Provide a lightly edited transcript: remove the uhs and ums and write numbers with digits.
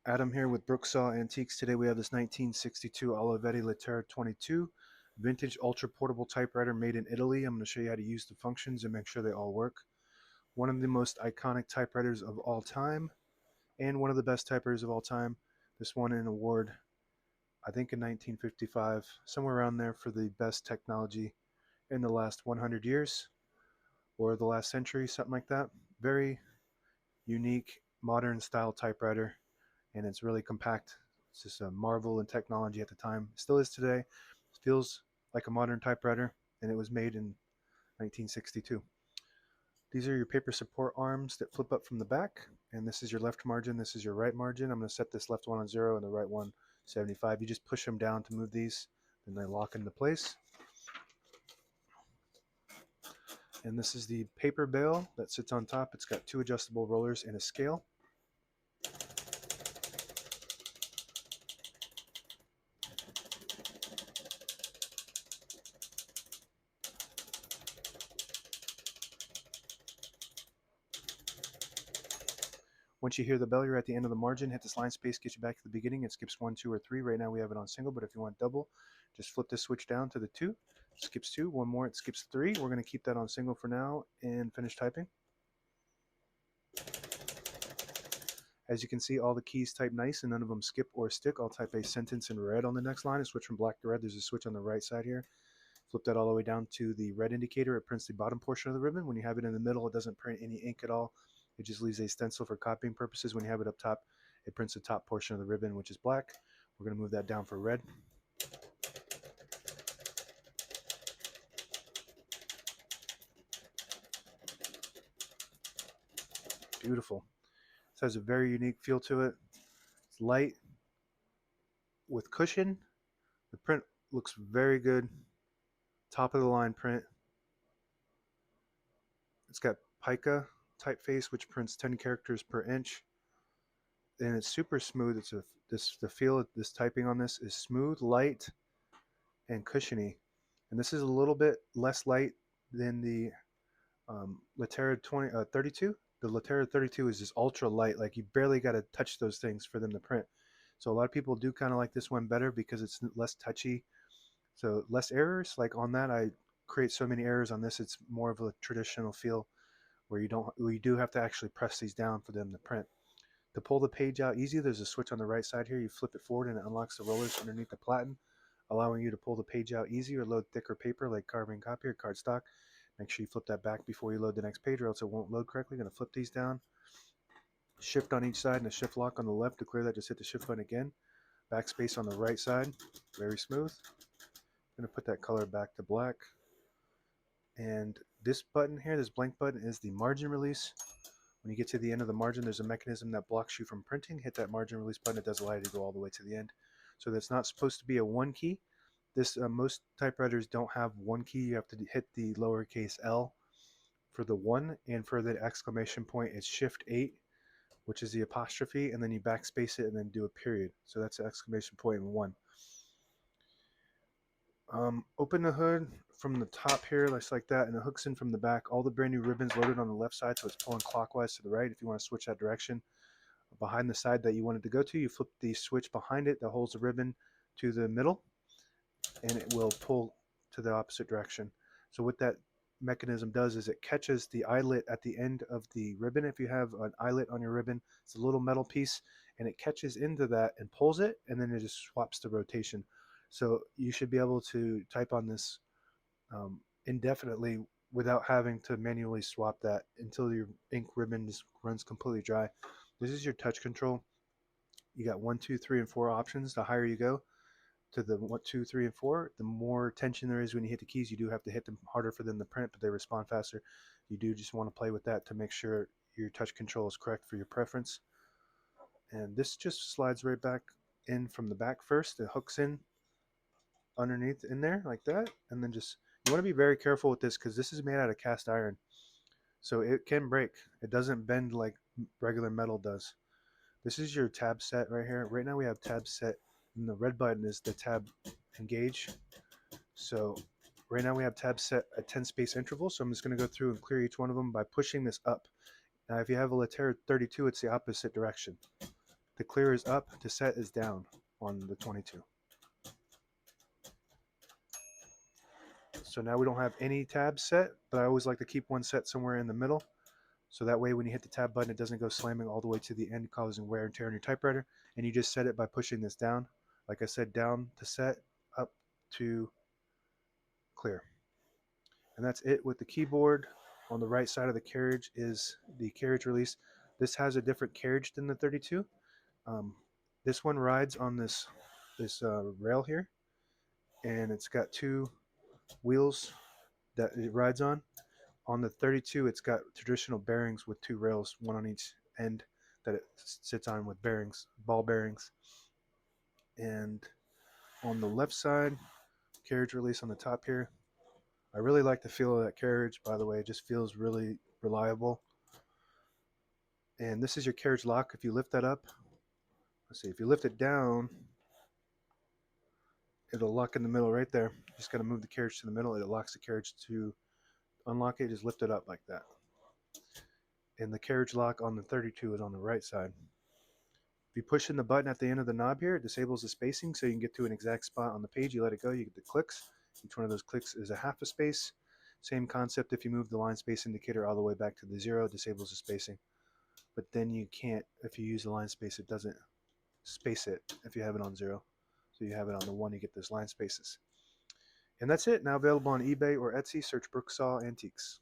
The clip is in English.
Adam here with Brooksaw Antiques. Today we have this 1962 Olivetti Lettera 22 vintage ultra portable typewriter made in Italy. I'm going to show you how to use the functions and make sure they all work. One of the most iconic typewriters of all time and one of the best typewriters of all time. This won an award, I think in 1955, somewhere around there, for the best technology in the last 100 years or the last century, something like that. Very unique, modern style typewriter, and it's really compact. It's just a marvel in technology at the time. It still is today. It feels like a modern typewriter, and it was made in 1962. These are your paper support arms that flip up from the back, and this is your left margin, this is your right margin. I'm going to set this left one on 0 and the right one 75. You just push them down to move these, and they lock into place. And this is the paper bale that sits on top. It's got 2 adjustable rollers and a scale. Once you hear the bell, you're at the end of the margin. Hit this line space, get you back to the beginning. It skips 1, 2, or 3. Right now we have it on single, but if you want double, just flip this switch down to the 2. It skips 2. One more, it skips 3. We're going to keep that on single for now and finish typing. As you can see, all the keys type nice and none of them skip or stick. I'll type a sentence in red on the next line and switch from black to red. There's a switch on the right side here. Flip that all the way down to the red indicator. It prints the bottom portion of the ribbon. When you have it in the middle, it doesn't print any ink at all. It just leaves a stencil for copying purposes. When you have it up top, it prints the top portion of the ribbon, which is black. We're going to move that down for red. Beautiful. This has a very unique feel to it. It's light with cushion. The print looks very good. Top of the line print. It's got pica typeface, which prints 10 characters per inch. And it's super smooth. The feel of this typing on this is smooth, light, and cushiony. And this is a little bit less light than the Lettera 32. The Lettera 32 is just ultra light. Like you barely got to touch those things for them to print. So a lot of people do kind of like this one better because it's less touchy. So less errors. Like on that, I create so many errors. On this, it's more of a traditional feel where you do have to actually press these down for them to print. To pull the page out easy, there's a switch on the right side here. You flip it forward and it unlocks the rollers underneath the platen, allowing you to pull the page out easy or load thicker paper like carbon copy or cardstock. Make sure you flip that back before you load the next page or else it won't load correctly. Going to flip these down. Shift on each side and a shift lock on the left. To clear that, just hit the shift button again. Backspace on the right side. Very smooth. I'm going to put that color back to black. And this button here, this blank button, is the margin release. When you get to the end of the margin, there's a mechanism that blocks you from printing. Hit that margin release button. It does allow you to go all the way to the end. So that's not supposed to be a 1 key. Most typewriters don't have 1 key. You have to hit the lowercase l for the 1, and for the exclamation point, it's Shift 8, which is the apostrophe, and then you backspace it and then do a period. So that's the exclamation point and 1. Open the hood from the top here, just like that, and it hooks in from the back. All the brand new ribbons loaded on the left side, so it's pulling clockwise to the right if you want to switch that direction. Behind the side that you want it to go to, you flip the switch behind it that holds the ribbon to the middle, and it will pull to the opposite direction. So what that mechanism does is it catches the eyelet at the end of the ribbon. If you have an eyelet on your ribbon, it's a little metal piece, and it catches into that and pulls it, and then it just swaps the rotation. So you should be able to type on this indefinitely without having to manually swap that until your ink ribbon just runs completely dry. This is your touch control. You got 1, 2, 3, and 4 options. The higher you go to the 1, 2, 3, and 4, the more tension there is when you hit the keys. You do have to hit them harder for them to print, but they respond faster. You do just want to play with that to make sure your touch control is correct for your preference. And this just slides right back in from the back first. It hooks in underneath in there like that, and then just, you want to be very careful with this because this is made out of cast iron, so it can break. It doesn't bend like regular metal does. This is your tab set right here. Right now we have tab set, and the red button is the tab engage. So right now we have tab set at 10 space intervals, so I'm just going to go through and clear each one of them by pushing this up. Now if you have a Lettera 32, it's the opposite direction. The clear is up, the set is down on the 22. So now we don't have any tabs set, but I always like to keep one set somewhere in the middle. So that way when you hit the tab button, it doesn't go slamming all the way to the end, causing wear and tear on your typewriter. And you just set it by pushing this down. Like I said, down to set, up to clear. And that's it with the keyboard. On the right side of the carriage is the carriage release. This has a different carriage than the 32. This one rides on this rail here, and it's got two wheels that it rides on. On the 32, it's got traditional bearings with two rails, one on each end that it sits on with bearings, ball bearings. And on the left side, carriage release on the top here. I really like the feel of that carriage, by the way. It just feels really reliable. And this is your carriage lock. If you lift that up, let's see, if you lift it down, it'll lock in the middle right there. You just got to move the carriage to the middle. It locks the carriage. To unlock it, just lift it up like that. And the carriage lock on the 32 is on the right side. If you push in the button at the end of the knob here, it disables the spacing so you can get to an exact spot on the page. You let it go, you get the clicks. Each one of those clicks is a half a space. Same concept if you move the line space indicator all the way back to the 0, it disables the spacing. But then you can't, if you use the line space, it doesn't space it if you have it on 0. So you have it on the 1, you get those line spaces. And that's it. Now available on eBay or Etsy. Search Brooksaw Antiques.